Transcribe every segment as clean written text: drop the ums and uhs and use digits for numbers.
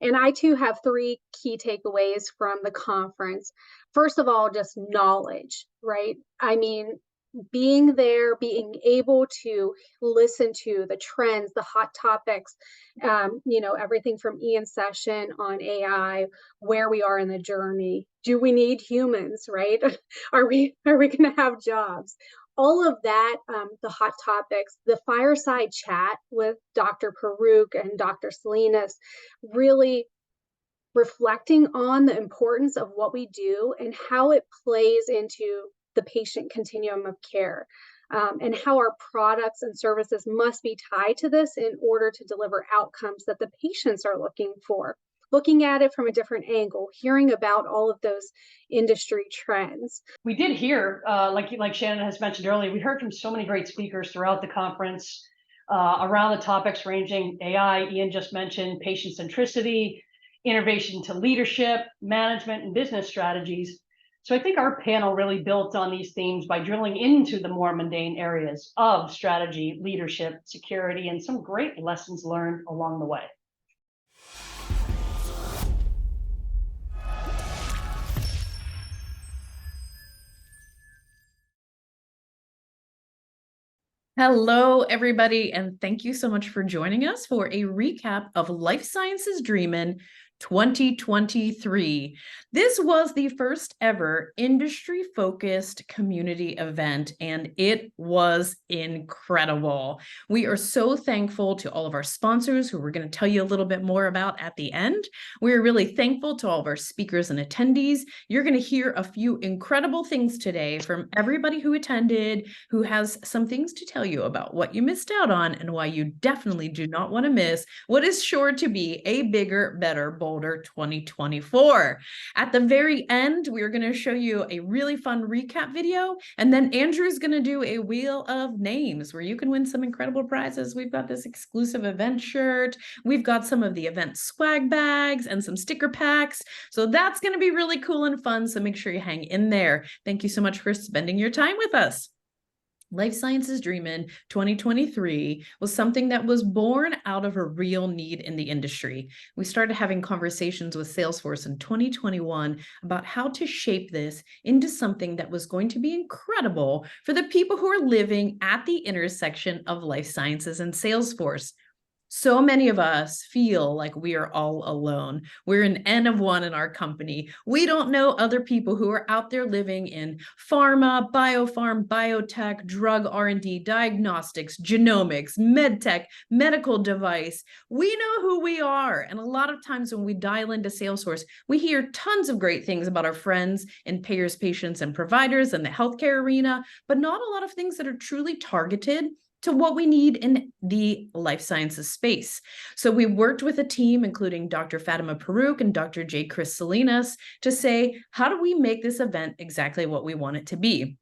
And I too have three key takeaways from the conference. First of all, just knowledge, right? I mean, being there, being able to listen to the trends, the hot topics, everything from Ian's session on AI, where we are in the journey. Do we need humans, right? Are we going to have jobs? All of that, the hot topics, the fireside chat with Dr. Paruk and Dr. Salinas, really reflecting on the importance of what we do and how it plays into the patient continuum of care, and how our products and services must be tied to this in order to deliver outcomes that the patients are looking for. Looking at it from a different angle, hearing about all of those industry trends. We did hear, like Shannon has mentioned earlier, we heard from so many great speakers throughout the conference around the topics ranging AI, Ian just mentioned, patient centricity, innovation to leadership, management, and business strategies. So I think our panel really built on these themes by drilling into the more mundane areas of strategy, leadership, security, and some great lessons learned along the way. Hello, everybody, and thank you so much for joining us for a recap of Life Sciences Dreamin' 2023. This was the first ever industry-focused community event, and it was incredible. We are so thankful to all of our sponsors, who we're going to tell you a little bit more about at the end. We're really thankful to all of our speakers and attendees. You're going to hear a few incredible things today from everybody who attended, who has some things to tell you about what you missed out on and why you definitely do not want to miss what is sure to be a bigger, better, bolder 2024. At the very end, we are going to show you a really fun recap video, and then Andrew's going to do a wheel of names where you can win some incredible prizes. We've got this exclusive event shirt, we've got some of the event swag bags and some sticker packs, so that's going to be really cool and fun, so make sure you hang in there. Thank you so much for spending your time with us. Life Sciences Dreamin' 2023 was something that was born out of a real need in the industry. We started having conversations with Salesforce in 2021 about how to shape this into something that was going to be incredible for the people who are living at the intersection of life sciences and Salesforce. So many of us feel like we are all alone. We're an N of one in our company. We don't know other people who are out there living in pharma, biopharm, biotech, drug R&D, diagnostics, genomics, medtech, medical device. We know who we are. And a lot of times when we dial into Salesforce, we hear tons of great things about our friends and payers, patients, and providers in the healthcare arena, but not a lot of things that are truly targeted to what we need in the life sciences space. So we worked with a team, including Dr. Fatima Paruk and Dr. J. Chris Salinas, to say, how do we make this event exactly what we want it to be?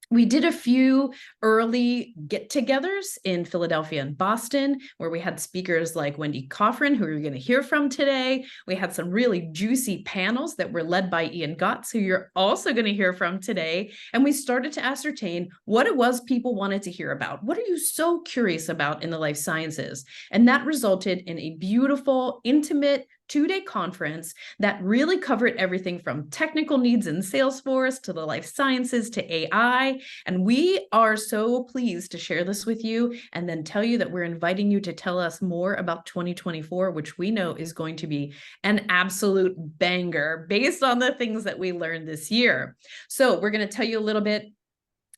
We did a few early get-togethers in Philadelphia and Boston, where we had speakers like Wendy Coffrin, who you're going to hear from today. We had some really juicy panels that were led by Ian Gotts, who you're also going to hear from today. And we started to ascertain what it was people wanted to hear about. What are you so curious about in the life sciences? And that resulted in a beautiful, intimate, two-day conference that really covered everything from technical needs in Salesforce to the life sciences to AI. And we are so pleased to share this with you and then tell you that we're inviting you to tell us more about 2024, which we know is going to be an absolute banger based on the things that we learned this year. So we're going to tell you a little bit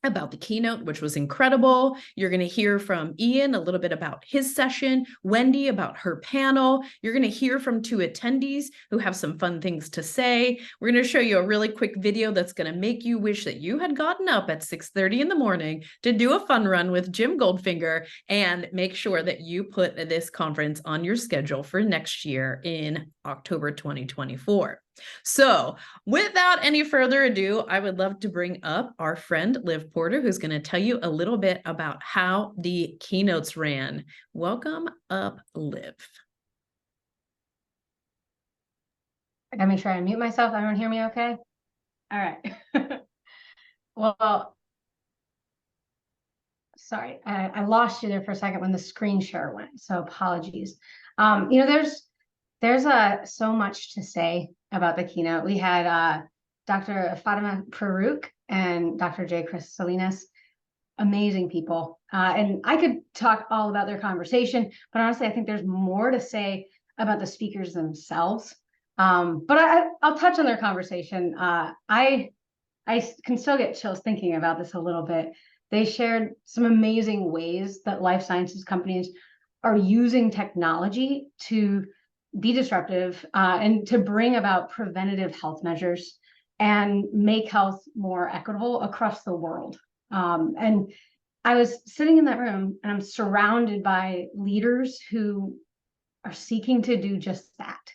about the keynote, which was incredible. You're going to hear from Ian a little bit about his session, Wendy about her panel. You're going to hear from two attendees who have some fun things to say. We're going to show you a really quick video that's going to make you wish that you had gotten up at 6:30 in the morning to do a fun run with Jim Goldfinger and make sure that you put this conference on your schedule for next year in October 2024. So without any further ado, I would love to bring up our friend Liv Porter, who's going to tell you a little bit about how the keynotes ran. Welcome up, Liv. I gotta make sure I mute myself. Everyone hear me okay? All right. Well, sorry, I lost you there for a second when the screen share went, so apologies. there's so much to say about the keynote. We had Dr. Fatima Farouk and Dr. J. Chris Salinas, amazing people. And I could talk all about their conversation, but honestly, I think there's more to say about the speakers themselves. But I'll touch on their conversation. I can still get chills thinking about this a little bit. They shared some amazing ways that life sciences companies are using technology to be disruptive and to bring about preventative health measures and make health more equitable across the world. And I was sitting in that room and I'm surrounded by leaders who are seeking to do just that.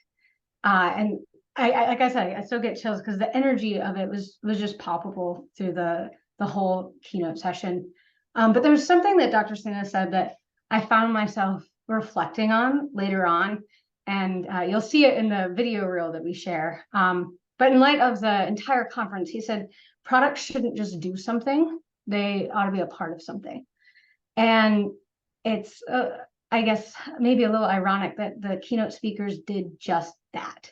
And I like I said, I still get chills because the energy of it was just palpable through the whole keynote session. But there was something that Dr. Salinas said that I found myself reflecting on later on, and you'll see it in the video reel that we share. But in light of the entire conference, he said products shouldn't just do something, they ought to be a part of something. And it's, I guess, maybe a little ironic that the keynote speakers did just that.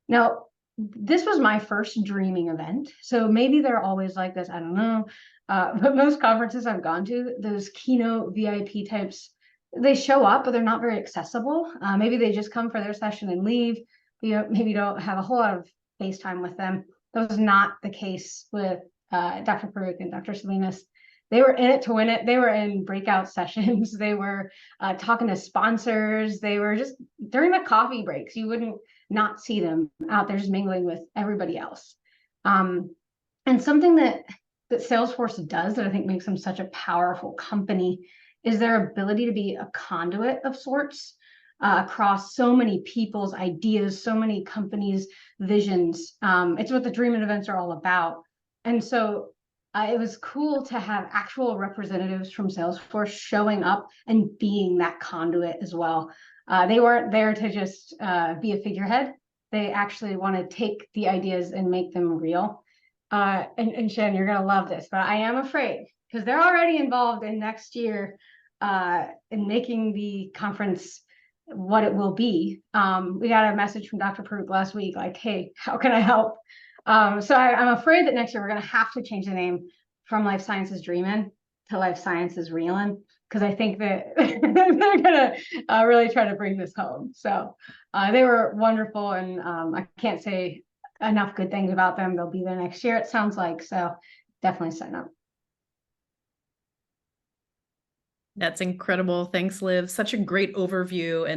Now, this was my first dreaming event, so maybe they're always like this, I don't know. But most conferences I've gone to, those keynote VIP types, they show up, but they're not very accessible. Maybe they just come for their session and leave. You know, maybe you don't have a whole lot of face time with them. That was not the case with Dr. Farouk and Dr. Salinas. They were in it to win it. They were in breakout sessions. They were talking to sponsors. They were just, during the coffee breaks, you wouldn't not see them out there just mingling with everybody else. And something that Salesforce does that I think makes them such a powerful company is their ability to be a conduit of sorts across so many people's ideas, so many companies' visions. It's what the Dreamin' events are all about. And so it was cool to have actual representatives from Salesforce showing up and being that conduit as well. They weren't there to just be a figurehead. They actually want to take the ideas and make them real. And Shannon, you're going to love this, but I am afraid because they're already involved in next year in making the conference what it will be. We got a message from Dr. Farouk last week, like, hey, how can I help? So I'm afraid that next year we're going to have to change the name from Life Sciences Dreamin' to Life Sciences Reelin', because I think that they're going to really try to bring this home. So they were wonderful, and I can't say enough good things about them. They'll be there next year, it sounds like, so definitely sign up. That's incredible. Thanks, Liv. Such a great overview.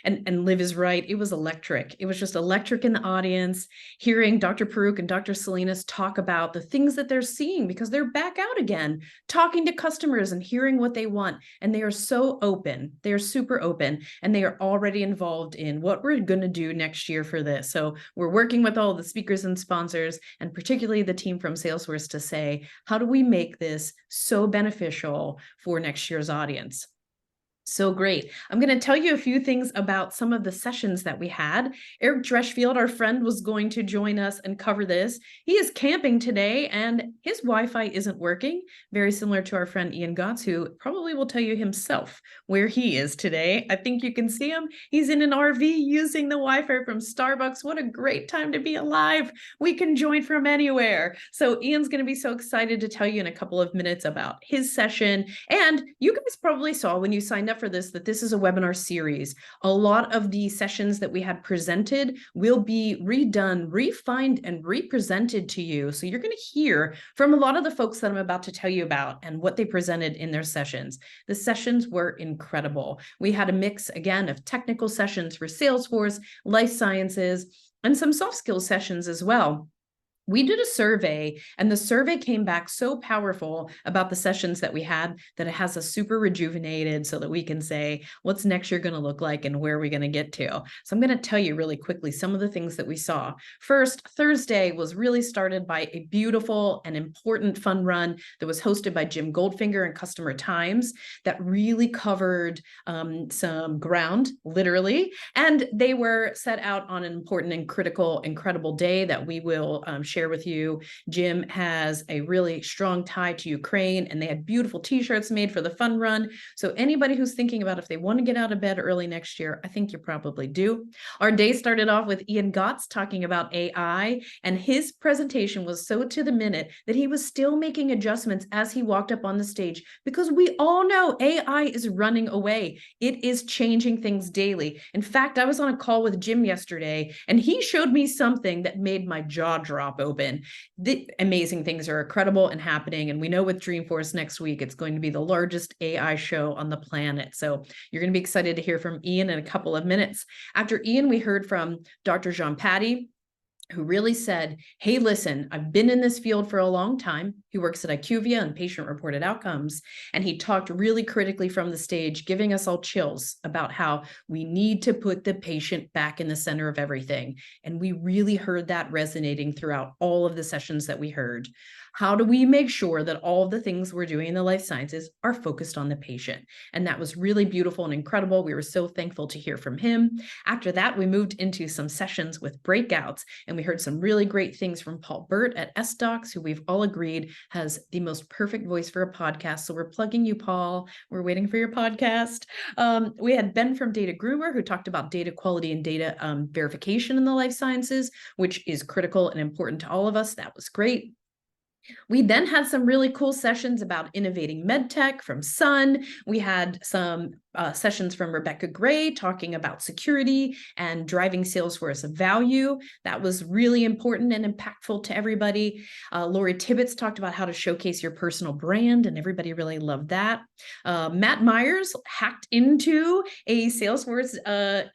And Liv is right. It was electric. It was just electric in the audience, hearing Dr. Farouk and Dr. Salinas talk about the things that they're seeing because they're back out again, talking to customers and hearing what they want. And they are so open. They are super open, and they are already involved in what we're going to do next year for this. So we're working with all the speakers and sponsors, and particularly the team from Salesforce, to say, how do we make this so beneficial for next year's audience? So great. I'm going to tell you a few things about some of the sessions that we had. Eric Dreschfield, our friend, was going to join us and cover this. He is camping today and his Wi-Fi isn't working, very similar to our friend Ian Gotts, who probably will tell you himself where he is today. I think you can see him. He's in an RV using the Wi-Fi from Starbucks. What a great time to be alive. We can join from anywhere. So Ian's going to be so excited to tell you in a couple of minutes about his session. And you guys probably saw when you signed up for this, that this is a webinar series. A lot of the sessions that we had presented will be redone, refined, and represented to you. So you're going to hear from a lot of the folks that I'm about to tell you about and what they presented in their sessions. The sessions were incredible. We had a mix, again, of technical sessions for Salesforce, life sciences, and some soft skills sessions as well. We did a survey, and the survey came back so powerful about the sessions that we had that it has us super rejuvenated so that we can say, what's next year going to look like and where are we going to get to? So I'm going to tell you really quickly some of the things that we saw. First, Thursday was really started by a beautiful and important fun run that was hosted by Jim Goldfinger and Customer Times that really covered some ground, literally, and they were set out on an important and critical, incredible day that we will share share with you. Jim has a really strong tie to Ukraine, and they had beautiful t-shirts made for the fun run. So anybody who's thinking about if they want to get out of bed early next year, I think you probably do. Our day started off with Ian Gotts talking about AI, and his presentation was so to the minute that he was still making adjustments as he walked up on the stage, because we all know AI is running away. It is changing things daily. In fact, I was on a call with Jim yesterday, and he showed me something that made my jaw drop open. The amazing things are incredible and happening. And we know with Dreamforce next week, it's going to be the largest AI show on the planet. So you're going to be excited to hear from Ian in a couple of minutes. After Ian, we heard from Dr. Jean Patty, who really said, hey, listen, I've been in this field for a long time. He works at IQVIA and patient-reported outcomes. And he talked really critically from the stage, giving us all chills about how we need to put the patient back in the center of everything. And we really heard that resonating throughout all of the sessions that we heard. How do we make sure that all of the things we're doing in the life sciences are focused on the patient? And that was really beautiful and incredible. We were so thankful to hear from him. After that, we moved into some sessions with breakouts, and we heard some really great things from Paul Burt at SDocs, who we've all agreed has the most perfect voice for a podcast. So we're plugging you, Paul. We're waiting for your podcast. We had Ben from Data Groomer, who talked about data quality and data verification in the life sciences, which is critical and important to all of us. That was great. We then had some really cool sessions about innovating medtech from Sun. We had some sessions from Rebecca Gray talking about security and driving Salesforce value. That was really important and impactful to everybody. Lori Tibbetts talked about how to showcase your personal brand, and everybody really loved that. Matt Myers hacked into a Salesforce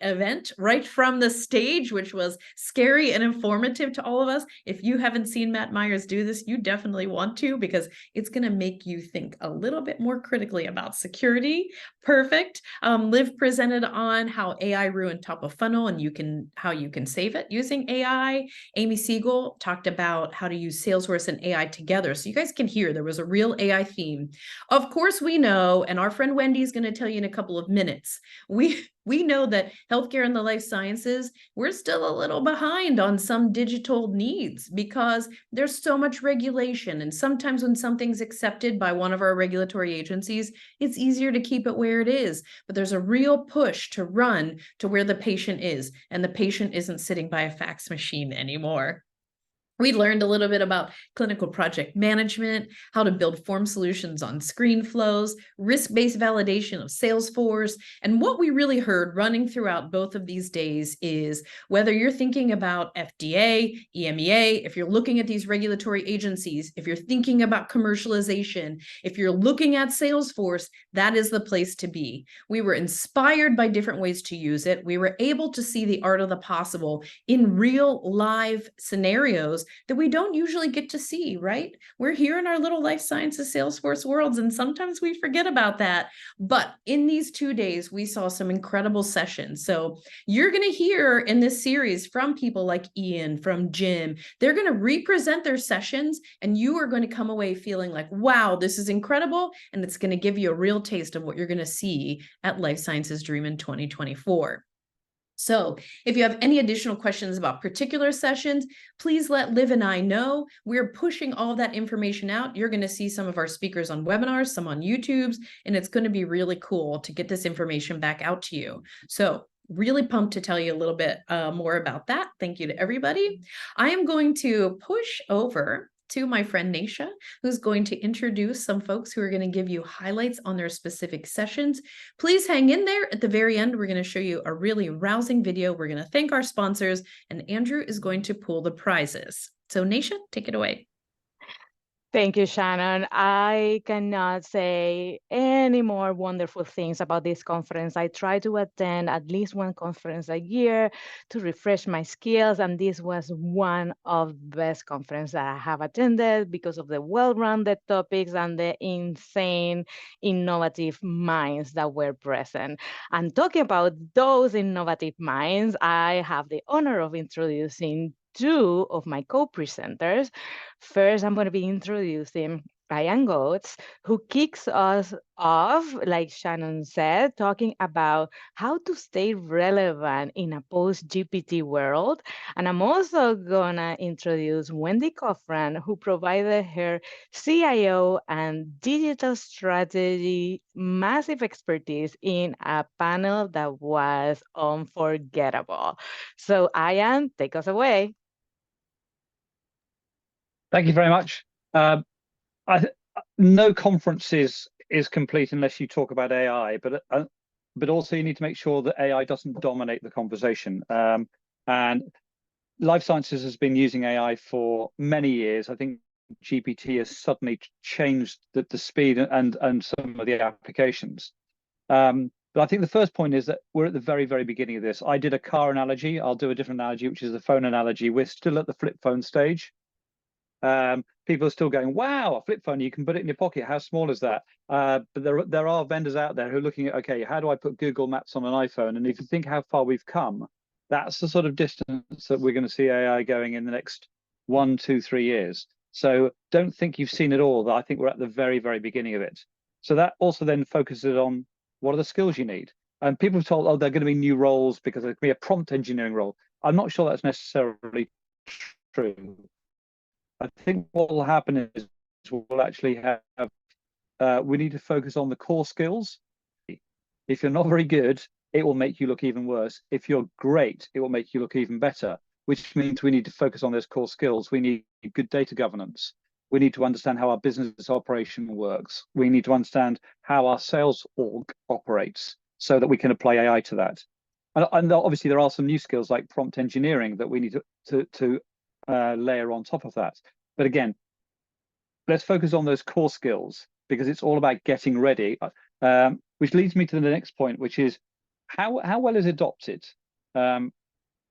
event right from the stage, which was scary and informative to all of us. If you haven't seen Matt Myers do this, you definitely want to, because it's going to make you think a little bit more critically about security. Perfect. Liv presented on how AI ruined top of funnel and how you can save it using AI. Amy Siegel talked about how to use Salesforce and AI together. So you guys can hear there was a real AI theme. Of course, we know, and our friend Wendy is going to tell you in a couple of minutes, we know that healthcare and the life sciences, we're still a little behind on some digital needs because there's so much regulation. And sometimes when something's accepted by one of our regulatory agencies, it's easier to keep it where it is. But there's a real push to run to where the patient is, and the patient isn't sitting by a fax machine anymore. We learned a little bit about clinical project management, how to build form solutions on screen flows, risk-based validation of Salesforce. And what we really heard running throughout both of these days is whether you're thinking about FDA, EMEA, if you're looking at these regulatory agencies, if you're thinking about commercialization, if you're looking at Salesforce, that is the place to be. We were inspired by different ways to use it. We were able to see the art of the possible in real live scenarios that we don't usually get to see, right? We're here in our little life sciences Salesforce worlds, and sometimes we forget about that. But in these 2 days, we saw some incredible sessions. So you're going to hear in this series from people like Ian, from Jim. They're going to represent their sessions, and you are going to come away feeling like, wow, this is incredible. And it's going to give you a real taste of what you're going to see at Life Sciences Dreamin 2024. So if you have any additional questions about particular sessions, please let Liv and I know. We're pushing all of that information out. You're going to see some of our speakers on webinars, some on YouTubes, and it's going to be really cool to get this information back out to you. So really pumped to tell you a little bit more about that. Thank you to everybody. I am going to push over to my friend Naisha, who's going to introduce some folks who are going to give you highlights on their specific sessions. Please hang in there. At the very end, we're going to show you a really rousing video. We're going to thank our sponsors, and Andrew is going to pull the prizes. So Naisha, take it away. Thank you, Shannon. I cannot say any more wonderful things about this conference. I try to attend at least one conference a year to refresh my skills, and this was one of the best conferences that I have attended because of the well-rounded topics and the insane, innovative minds that were present. And talking about those innovative minds, I have the honor of introducing two of my co-presenters. First, I'm going to be introducing Ryan Goetz, who kicks us off, like Shannon said, talking about how to stay relevant in a post-GPT world. And I'm also gonna introduce Wendy Coffran, who provided her CIO and digital strategy massive expertise in a panel that was unforgettable. So Ian, take us away. Thank you very much. No conference is complete unless you talk about AI, but also you need to make sure that AI doesn't dominate the conversation. And life sciences has been using AI for many years. I think GPT has suddenly changed the speed and some of the applications. But I think the first point is that we're at the very, very beginning of this. I did a car analogy. I'll do a different analogy, which is the phone analogy. We're still at the flip phone stage. People are still going, wow, a flip phone, you can put it in your pocket. How small is that? But there are vendors out there who are looking at, okay, how do I put Google Maps on an iPhone? And if you think how far we've come, that's the sort of distance that we're going to see AI going in the next 1, 2, 3 years. So don't think you've seen it all. I think we're at the very, very beginning of it. So that also then focuses on what are the skills you need. And people have told, oh, there are going to be new roles because there's going to be a prompt engineering role. I'm not sure that's necessarily true. I think what will happen is we'll actually have, we need to focus on the core skills. If you're not very good, it will make you look even worse. If you're great, it will make you look even better, which means we need to focus on those core skills. We need good data governance. We need to understand how our business operation works. We need to understand how our sales org operates so that we can apply AI to that. And obviously there are some new skills like prompt engineering that we need to layer on top of that. But again, let's focus on those core skills because it's all about getting ready, which leads me to the next point, which is how well is it adopted?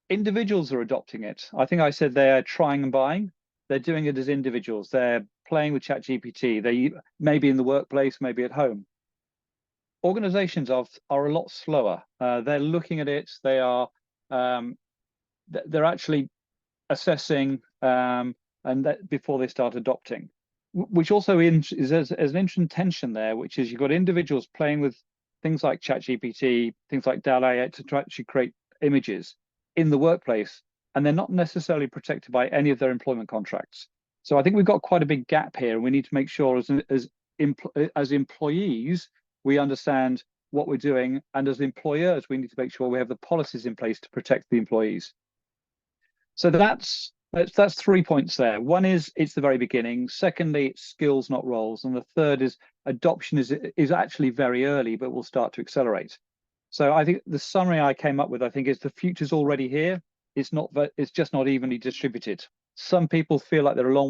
Individuals are adopting it. I think I said they're trying and buying. They're doing it as individuals. They're playing with ChatGPT. They may be in the workplace, maybe at home. Organizations are a lot slower. They're looking at it. They are they're actually assessing and that before they start adopting, which also is as an interesting tension there, which is you've got individuals playing with things like ChatGPT, things like DALL-E to try to create images in the workplace, and they're not necessarily protected by any of their employment contracts. So I think we've got quite a big gap here, and we need to make sure as employees we understand what we're doing, and as employers we need to make sure we have the policies in place to protect the employees. So that's 3 points there. One is it's the very beginning. Secondly, it's skills, not roles. And the third is adoption is actually very early, but will start to accelerate. So I think the summary I came up with, I think, is the future's already here. It's just not evenly distributed. Some people feel like they're a long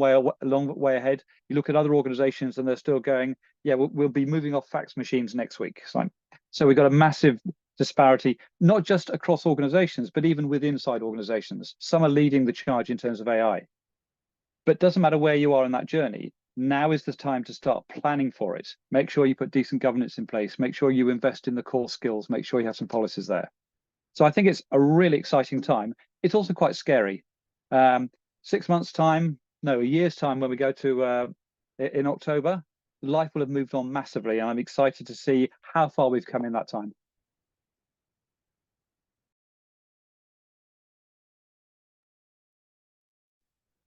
way ahead. You look at other organizations and they're still going, yeah, we'll be moving off fax machines next week. So we've got a massive disparity, not just across organizations, but even within inside organizations. Some are leading the charge in terms of AI. But it doesn't matter where you are in that journey. Now is the time to start planning for it. Make sure you put decent governance in place. Make sure you invest in the core skills. Make sure you have some policies there. So I think it's a really exciting time. It's also quite scary. 6 months' time, no, a year's time when we go to in October, life will have moved on massively. And I'm excited to see how far we've come in that time.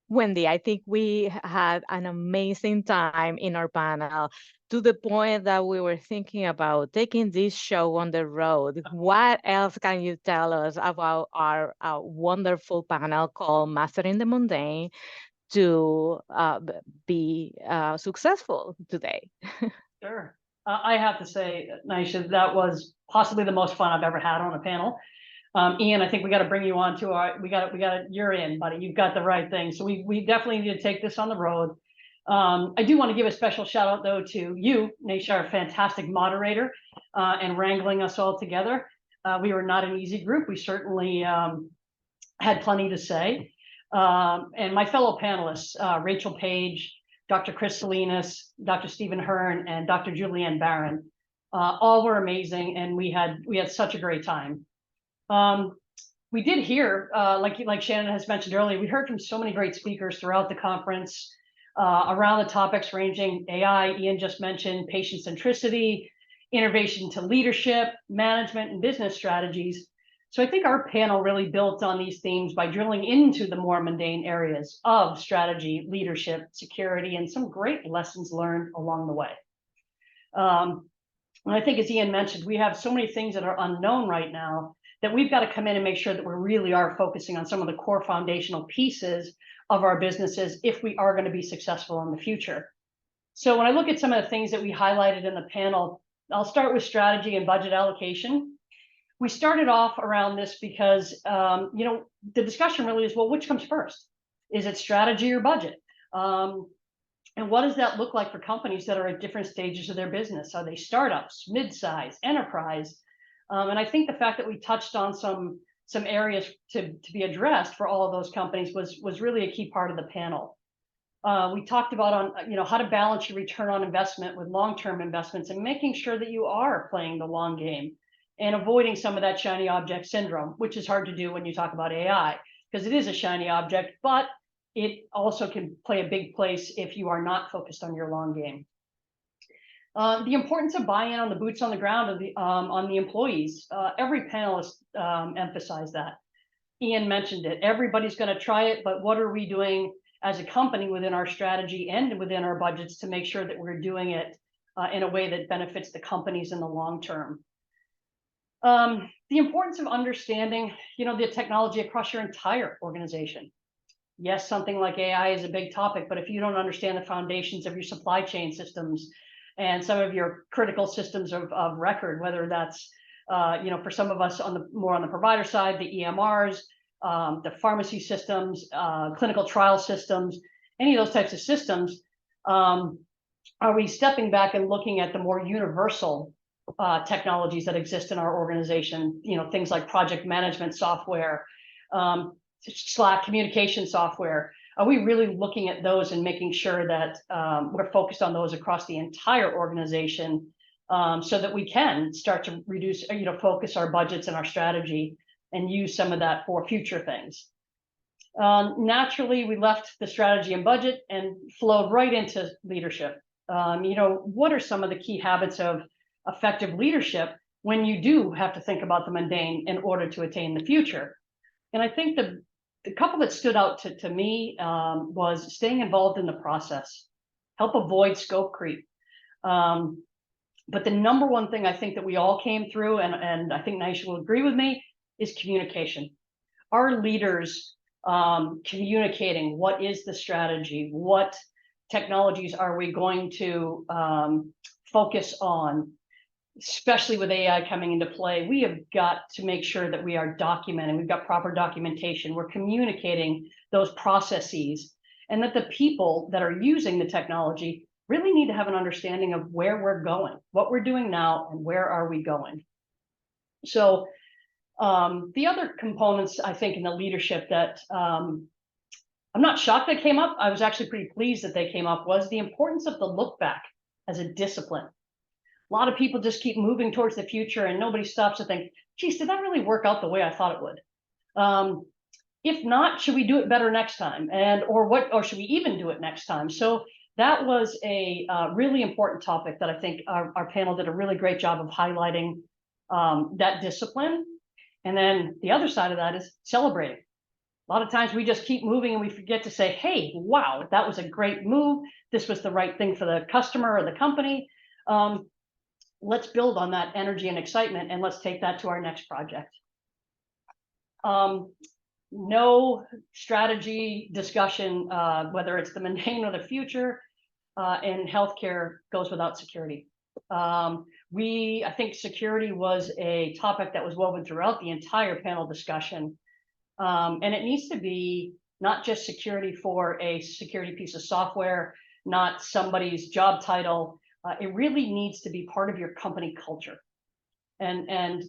Wendy, I think we had an amazing time in our panel to the point that we were thinking about taking this show on the road. What else can you tell us about our wonderful panel called Mastering the Mundane to be successful today? Sure. I have to say, Nisha, that was possibly the most fun I've ever had on a panel. Ian, I think we got to bring you on to you're in, buddy. You've got the right thing. So we definitely need to take this on the road. I do want to give a special shout out though to you, Nisha, our fantastic moderator, and wrangling us all together. We were not an easy group. We certainly had plenty to say. And my fellow panelists, Rachel Page, Dr. Chris Salinas, Dr. Stephen Hearn, and Dr. Julianne Barron, all were amazing, and we had such a great time. We did hear, like Shannon has mentioned earlier, we heard from so many great speakers throughout the conference around the topics ranging AI, Ian just mentioned, patient centricity, innovation to leadership, management, and business strategies. So I think our panel really built on these themes by drilling into the more mundane areas of strategy, leadership, security, and some great lessons learned along the way. And I think, as Ian mentioned, we have so many things that are unknown right now that we've got to come in and make sure that we really are focusing on some of the core foundational pieces of our businesses if we are going to be successful in the future. So when I look at some of the things that we highlighted in the panel, I'll start with strategy and budget allocation. We started off around this because, the discussion really is, well, which comes first? Is it strategy or budget? And what does that look like for companies that are at different stages of their business? Are they startups, mid-size, enterprise? And I think the fact that we touched on some areas to be addressed for all of those companies was really a key part of the panel. We talked about how to balance your return on investment with long-term investments and making sure that you are playing the long game and avoiding some of that shiny object syndrome, which is hard to do when you talk about AI, because it is a shiny object, but it also can play a big place if you are not focused on your long game. The importance of buy-in on the boots on the ground of on the employees. Every panelist emphasized that. Ian mentioned it. Everybody's going to try it, but what are we doing as a company within our strategy and within our budgets to make sure that we're doing it in a way that benefits the companies in the long term? The importance of understanding, the technology across your entire organization. Yes, something like AI is a big topic, but if you don't understand the foundations of your supply chain systems and some of your critical systems of record, whether that's, for some of us more on the provider side, the EMRs, the pharmacy systems, clinical trial systems, any of those types of systems, are we stepping back and looking at the more universal technologies that exist in our organization, things like project management software, Slack communication software? Are we really looking at those and making sure that we're focused on those across the entire organization so that we can start to reduce, focus our budgets and our strategy and use some of that for future things? Naturally, we left the strategy and budget and flowed right into leadership. What are some of the key habits of effective leadership when you do have to think about the mundane in order to attain the future? And I think the couple that stood out to me was staying involved in the process, help avoid scope creep. But the number one thing I think that we all came through, and I think Naisha will agree with me, is communication. Our leaders communicating what is the strategy, what technologies are we going to focus on, especially with AI coming into play. We have got to make sure that we are documenting, we've got proper documentation, we're communicating those processes, and that the people that are using the technology really need to have an understanding of where we're going, what we're doing now, and where are we going. So the other components, I think, in the leadership that I'm not shocked that came up, I was actually pretty pleased that they came up, was the importance of the look back as a discipline. A lot of people just keep moving towards the future and nobody stops to think, geez, did that really work out the way I thought it would? If not, should we do it better next time? Or should we even do it next time? So that was a really important topic that I think our panel did a really great job of highlighting, that discipline. And then the other side of that is celebrating. A lot of times we just keep moving and we forget to say, hey, wow, that was a great move. This was the right thing for the customer or the company. Let's build on that energy and excitement, and let's take that to our next project. No strategy discussion, whether it's the mundane or the future, in healthcare goes without security. I think security was a topic that was woven throughout the entire panel discussion. And it needs to be not just security for a security piece of software, not somebody's job title. It really needs to be part of your company culture. And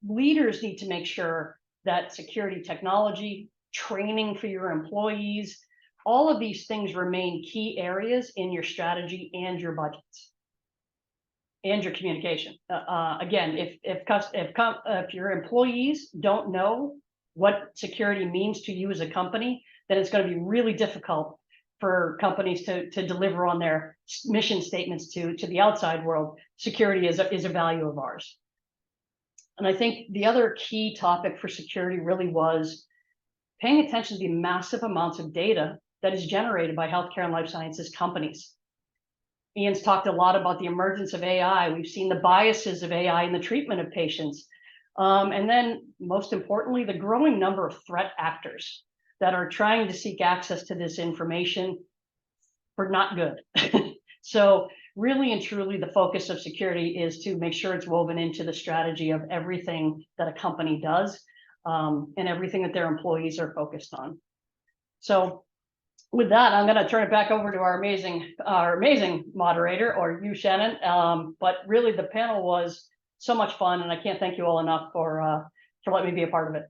leaders need to make sure that security technology, training for your employees, all of these things remain key areas in your strategy and your budgets and your communication. Again, if your employees don't know what security means to you as a company, then it's going to be really difficult for companies to deliver on their mission statements to the outside world, security is a value of ours. And I think the other key topic for security really was paying attention to the massive amounts of data that is generated by healthcare and life sciences companies. Ian's talked a lot about the emergence of AI. We've seen the biases of AI in the treatment of patients. And then most importantly, the growing number of threat actors that are trying to seek access to this information for not good. So really and truly, the focus of security is to make sure it's woven into the strategy of everything that a company does, and everything that their employees are focused on. So with that, I'm going to turn it back over to our amazing moderator, or you, Shannon. But really, the panel was so much fun, and I can't thank you all enough for letting me be a part of it.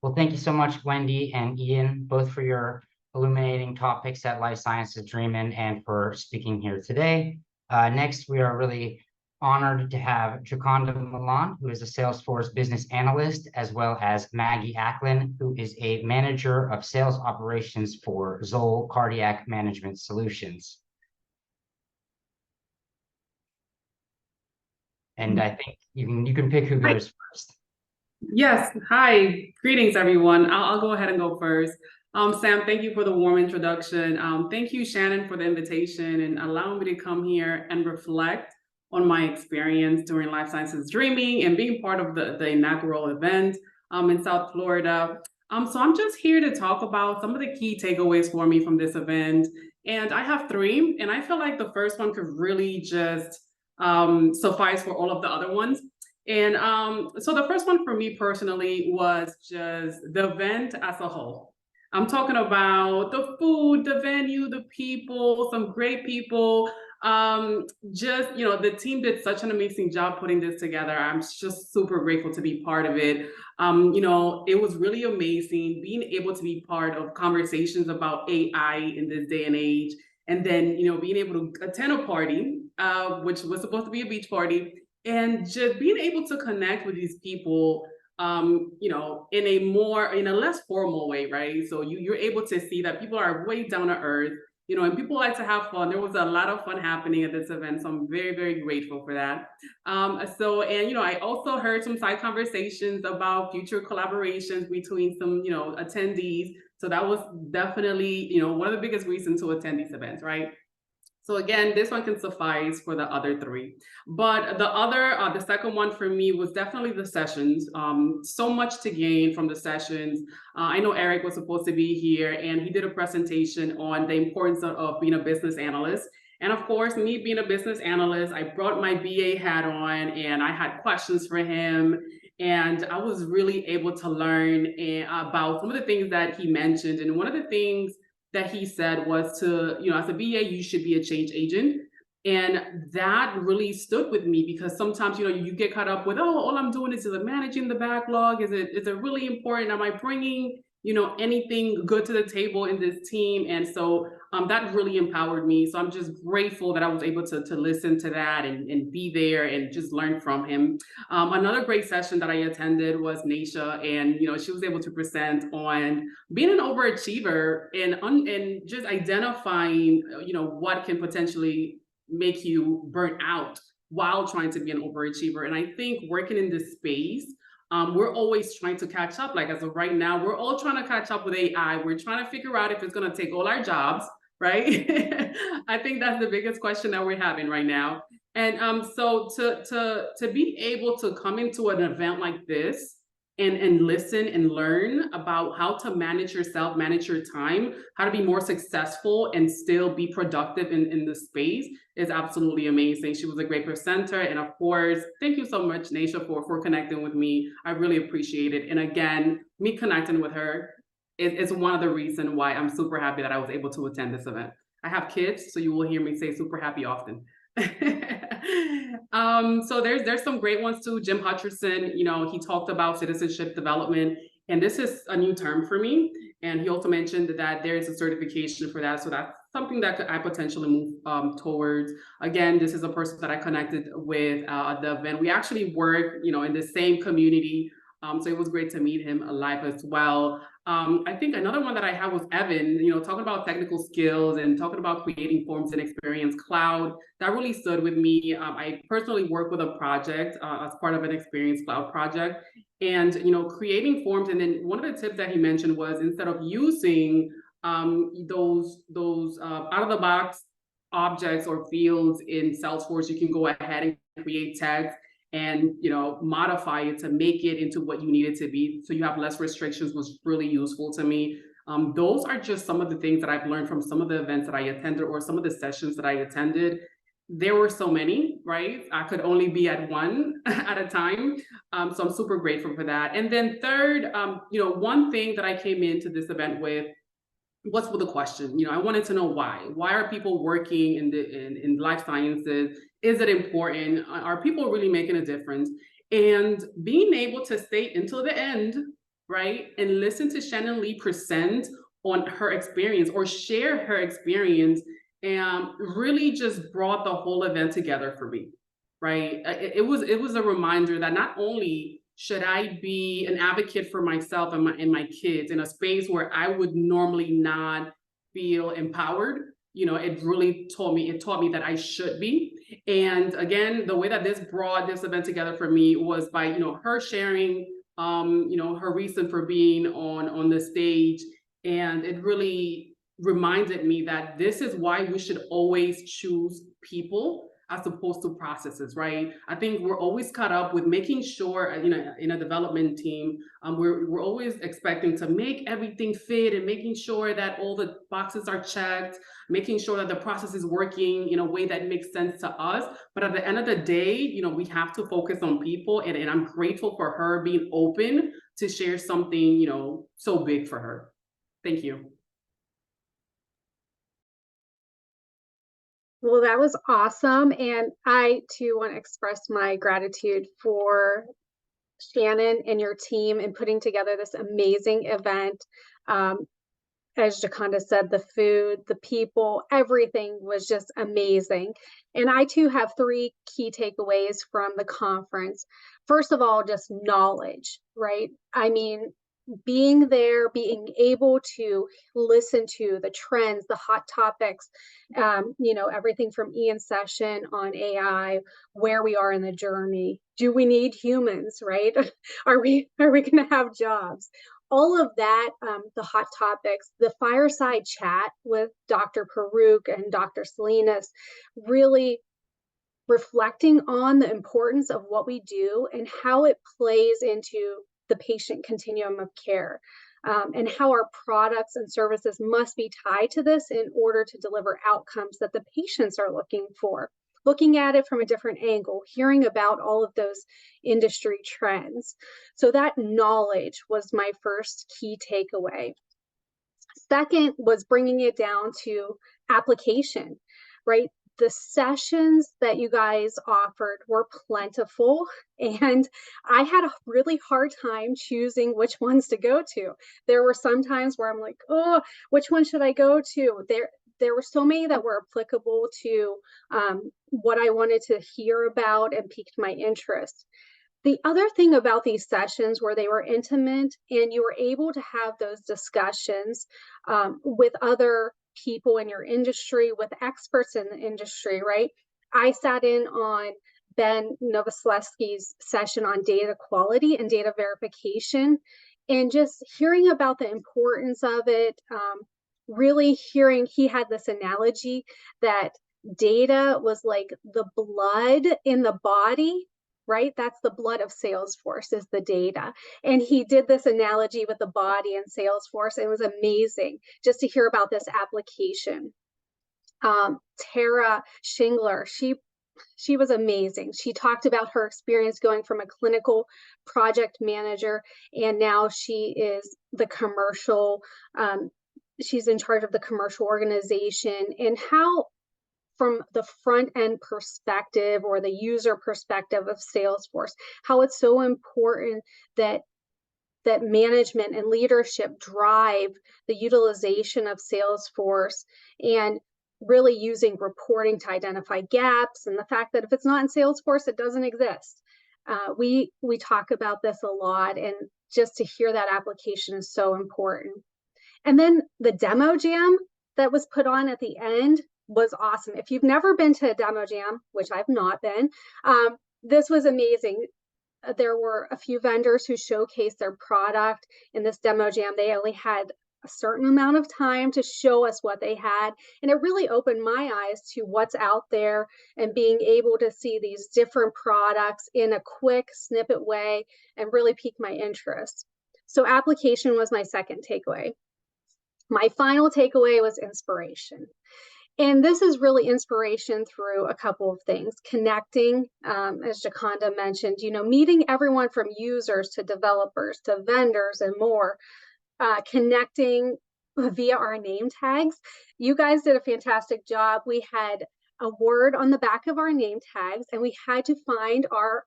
Well, thank you so much, Wendy and Ian, both for your illuminating topics at Life Sciences Dreamin and for speaking here today. Next, we are really honored to have Jaconda Milan, who is a Salesforce business analyst, as well as Maggie Acklin, who is a manager of sales operations for Zoll Cardiac Management Solutions. And I think you can pick who goes first. Yes. Hi. Greetings, everyone. I'll go ahead and go first. Sam, thank you for the warm introduction. Thank you, Shannon, for the invitation and allowing me to come here and reflect on my experience during Life Sciences Dreaming and being part of the inaugural event in South Florida. So I'm just here to talk about some of the key takeaways for me from this event. And I have three, and I feel like the first one could really just suffice for all of the other ones. And so the first one for me personally was just the event as a whole. I'm talking about the food, the venue, the people, some great people. Just, the team did such an amazing job putting this together. I'm just super grateful to be part of it. It was really amazing being able to be part of conversations about AI in this day and age. And then, being able to attend a party, which was supposed to be a beach party, and just being able to connect with these people, in a less formal way, right? So you're able to see that people are way down to earth, and people like to have fun. There was a lot of fun happening at this event, so I'm very, very grateful for that. I also heard some side conversations about future collaborations between some, attendees. So that was definitely, one of the biggest reasons to attend these events, right? So again, this one can suffice for the other three. But the second one for me was definitely the sessions. So much to gain from the sessions. I know Eric was supposed to be here, and he did a presentation on the importance of being a business analyst. And of course, me being a business analyst, I brought my BA hat on, and I had questions for him. And I was really able to learn about some of the things that he mentioned. And one of the things that he said was to, as a BA, you should be a change agent. And that really stood with me because sometimes, you get caught up with, all I'm doing is managing the backlog. Is it really important? Am I bringing, anything good to the table in this team? And so that really empowered me. So I'm just grateful that I was able to listen to that and be there and just learn from him. Another great session that I attended was Naisha, and she was able to present on being an overachiever and just identifying what can potentially make you burn out while trying to be an overachiever. And I think working in this space, we're always trying to catch up. Like as of right now, we're all trying to catch up with AI. We're trying to figure out if it's going to take all our jobs, right? I think that's the biggest question that we're having right now. And so to be able to come into an event like this and listen and learn about how to manage yourself, manage your time, how to be more successful and still be productive in the space is absolutely amazing. She was a great presenter. And of course, thank you so much, Naisha, for connecting with me. I really appreciate it. And again, me connecting with her is one of the reasons why I'm super happy that I was able to attend this event. I have kids, so you will hear me say super happy often. So there's some great ones too. Jim Hutcherson, he talked about citizenship development, and this is a new term for me. And he also mentioned that there is a certification for that. So that's something that I potentially move towards. Again, this is a person that I connected with at the event. We actually work, in the same community So it was great to meet him live as well. I think another one that I had was Evan, talking about technical skills and talking about creating forms and experience cloud. That really stood with me. I personally work with a project as part of an experience cloud project, and creating forms. And then one of the tips that he mentioned was, instead of using those out of the box objects or fields in Salesforce, you can go ahead and create tags and modify it to make it into what you need it to be, so you have less restrictions, was really useful to me. Those are just some of the things that I've learned from some of the events that I attended, or some of the sessions that I attended. There were so many, right? I could only be at one at a time. So I'm super grateful for that. And then third, one thing that I came into this event with, what's with the question? I wanted to know why. Why are people working in life sciences? Is it important? Are people really making a difference? And being able to stay until the end, right, and listen to Shannon Lee present on her experience or share her experience, and really just brought the whole event together for me, right? It was a reminder that not only should I be an advocate for myself and my kids in a space where I would normally not feel empowered, it taught me that I should be. And again, the way that this brought this event together for me was by her sharing her reason for being on the stage, and it really reminded me that this is why we should always choose people as opposed to processes, right? I think we're always caught up with making sure, in a development team, we're always expecting to make everything fit and making sure that all the boxes are checked, making sure that the process is working in a way that makes sense to us. But at the end of the day, we have to focus on people, and I'm grateful for her being open to share something, so big for her. Thank you. Well, that was awesome. And I too want to express my gratitude for Shannon and your team in putting together this amazing event. As Jaconda said, the food, the people, everything was just amazing. And I too have 3 key takeaways from the conference. First of all, just knowledge, right? I mean, being there, being able to listen to the trends, the hot topics, everything from Ian's session on AI, where we are in the journey. Do we need humans, right? Are we going to have jobs? All of that, the hot topics, the fireside chat with Dr. Paruk and Dr. Salinas, really reflecting on the importance of what we do and how it plays into the patient continuum of care, and how our products and services must be tied to this in order to deliver outcomes that the patients are looking for. Looking at it from a different angle, hearing about all of those industry trends. So that knowledge was my first key takeaway. Second was bringing it down to application, right? The sessions that you guys offered were plentiful, and I had a really hard time choosing which ones to go to. There were some times where I'm like, oh, which one should I go to? There were so many that were applicable to what I wanted to hear about and piqued my interest. The other thing about these sessions were they were intimate, and you were able to have those discussions with other people in your industry, with experts in the industry, right? I sat in on Ben Novoselsky's session on data quality and data verification, and just hearing about the importance of it, really hearing, he had this analogy that data was like the blood in the body, right? That's the blood of Salesforce, is the data. And he did this analogy with the body and Salesforce. It was amazing just to hear about this application. Tara Shingler, she was amazing. She talked about her experience going from a clinical project manager, and now she is the commercial, she's in charge of the commercial organization, and how from the front end perspective or the user perspective of Salesforce, how it's so important that management and leadership drive the utilization of Salesforce, and really using reporting to identify gaps, and the fact that if it's not in Salesforce, it doesn't exist. We talk about this a lot, and just to hear that application is so important. And then the demo jam that was put on at the end was awesome. If you've never been to a demo jam, which I've not been, this was amazing. There were a few vendors who showcased their product in this demo jam. They only had a certain amount of time to show us what they had. And it really opened my eyes to what's out there and being able to see these different products in a quick snippet way and really piqued my interest. So application was my second takeaway. My final takeaway was inspiration. And this is really inspiration through a couple of things. Connecting, as Jaconda mentioned, meeting everyone from users to developers to vendors and more. Connecting via our name tags. You guys did a fantastic job. We had a word on the back of our name tags, and we had to find our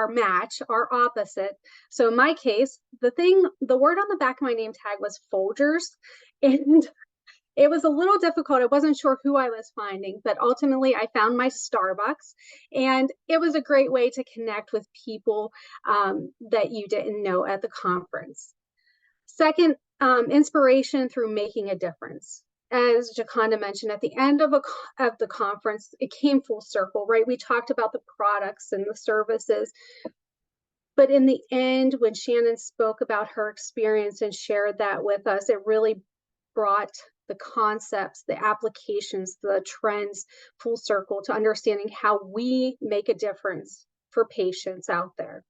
match, our opposite. So in my case, the word on the back of my name tag was Folgers, and it was a little difficult. I wasn't sure who I was finding, but ultimately I found my Starbucks, and it was a great way to connect with people that you didn't know at the conference. Second, inspiration through making a difference. As Jaconda mentioned, at the end of the conference, it came full circle, right? We talked about the products and the services. But in the end, when Shannon spoke about her experience and shared that with us, it really brought the concepts, the applications, the trends full circle to understanding how we make a difference for patients out there.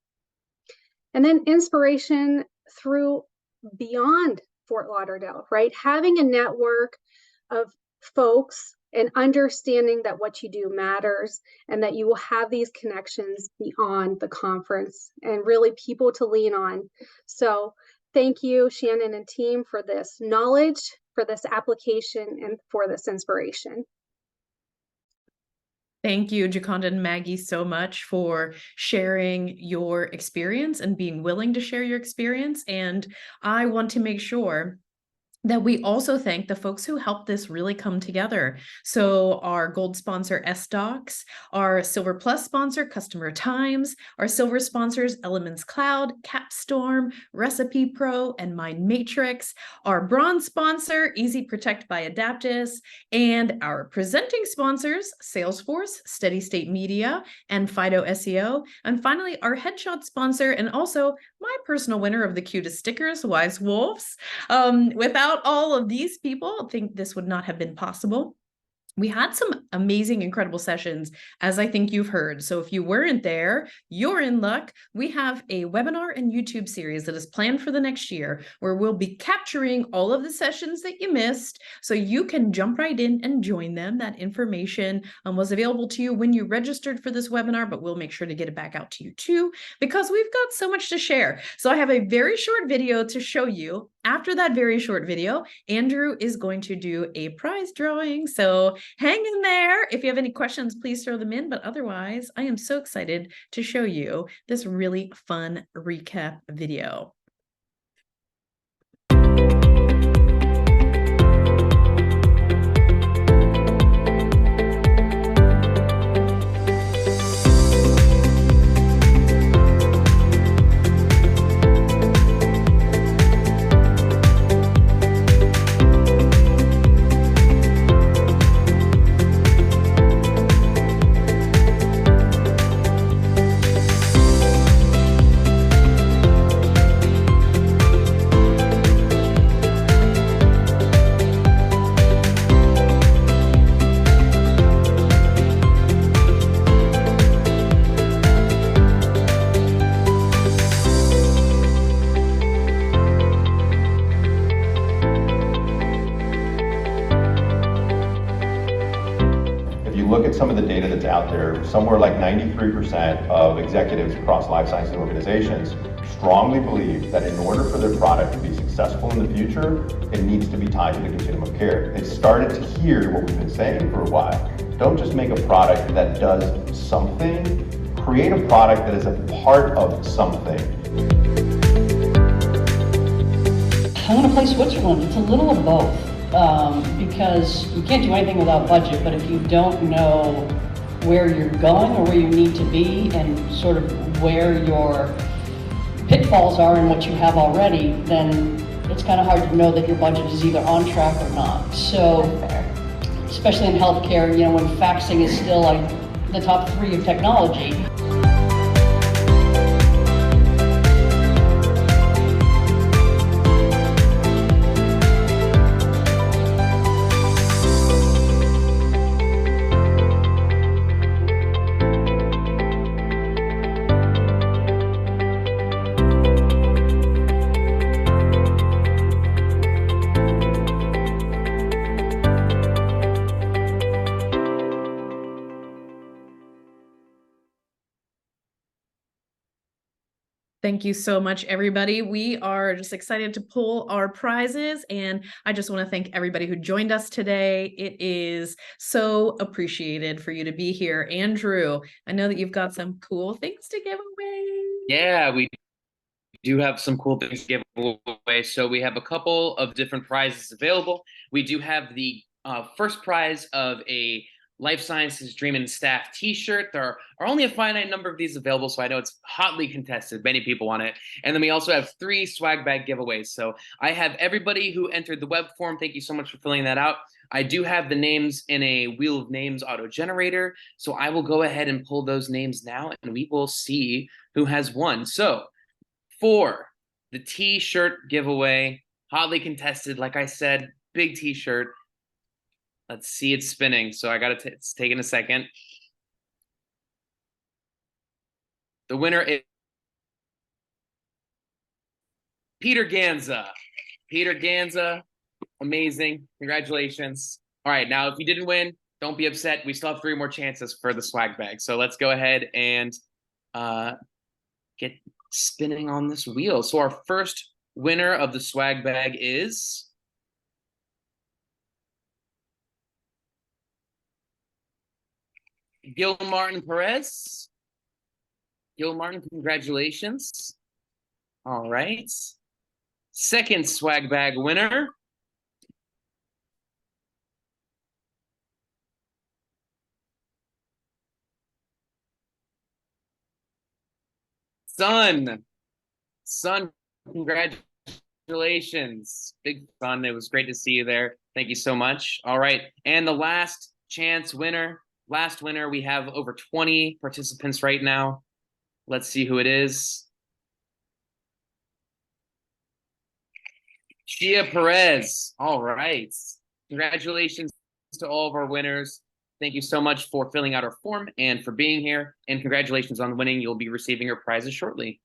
And then inspiration through beyond Fort Lauderdale, right? Having a network of folks and understanding that what you do matters and that you will have these connections beyond the conference and really people to lean on. So thank you, Shannon and team, for this knowledge, for this application, and for this inspiration. Thank you, Jaconda and Maggie, so much for sharing your experience and being willing to share your experience. And I want to make sure that we also thank the folks who helped this really come together. So our gold sponsor, SDocs, our silver plus sponsor, Customer Times, our silver sponsors, Elements Cloud, Capstorm, Recipe Pro, and Mind Matrix, our bronze sponsor, Easy Protect by Adaptis, and our presenting sponsors, Salesforce, Steady State Media, and Fido SEO, and finally our headshot sponsor, and also my personal winner of the cutest stickers, Wise Wolves. Without all of these people, I think this would not have been possible. We had some amazing, incredible sessions, as I think you've heard. So if you weren't there, you're in luck. We have a webinar and YouTube series that is planned for the next year, where we'll be capturing all of the sessions that you missed, so you can jump right in and join them. That information was available to you when you registered for this webinar, but we'll make sure to get it back out to you too, because we've got so much to share. So I have a very short video to show you. After that very short video, Andrew is going to do a prize drawing. So hang in there. If you have any questions, please throw them in. But otherwise, I am so excited to show you this really fun recap video. Look at some of the data that's out there. Somewhere like 93% of executives across life sciences organizations strongly believe that in order for their product to be successful in the future, it needs to be tied to the continuum of care. They've started to hear what we've been saying for a while. Don't just make a product that does something, create a product that is a part of something. I want to play Switzerland. It's a little of both. Because you can't do anything without budget, but if you don't know where you're going or where you need to be and sort of where your pitfalls are and what you have already, then it's kind of hard to know that your budget is either on track or not. So, especially in healthcare, you know, when faxing is still like the top 3 of technology. Thank you so much, everybody. We are just excited to pull our prizes, and I just want to thank everybody who joined us today. It is so appreciated for you to be here. Andrew, I know that you've got some cool things to give away. Yeah, we do have some cool things to give away. So we have a couple of different prizes available. We do have the first prize of a Life Sciences Dreamin staff t-shirt. There are only a finite number of these available, so I know it's hotly contested. Many people want it. And then we also have 3 swag bag giveaways. So I have everybody who entered the web form. Thank you so much for filling that out. I do have the names in a Wheel of Names auto generator. So I will go ahead and pull those names now, and we will see who has won. So for the t-shirt giveaway, hotly contested, like I said, big t-shirt. Let's see it spinning. So I got to, it's taking a second. The winner is Peter Ganza. Peter Ganza, amazing. Congratulations. All right, now if you didn't win, don't be upset. We still have 3 more chances for the swag bag. So let's go ahead and get spinning on this wheel. So our first winner of the swag bag is Gil Martin Perez. Gil Martin, congratulations. All right. Second swag bag winner. Son, congratulations. Big Son, it was great to see you there. Thank you so much. All right, and the last chance winner, we have over 20 participants right now. Let's see who it is. Shia Perez. All right. Congratulations to all of our winners. Thank you so much for filling out our form and for being here. And congratulations on winning. You'll be receiving your prizes shortly.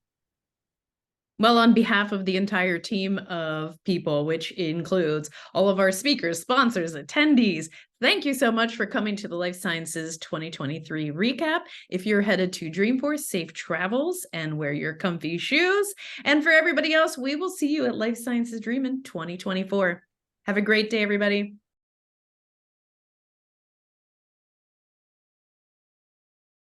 Well, on behalf of the entire team of people, which includes all of our speakers, sponsors, attendees, thank you so much for coming to the Life Sciences 2023 recap. If you're headed to Dreamforce, safe travels and wear your comfy shoes. And for everybody else, we will see you at Life Sciences Dreamin 2024. Have a great day, everybody.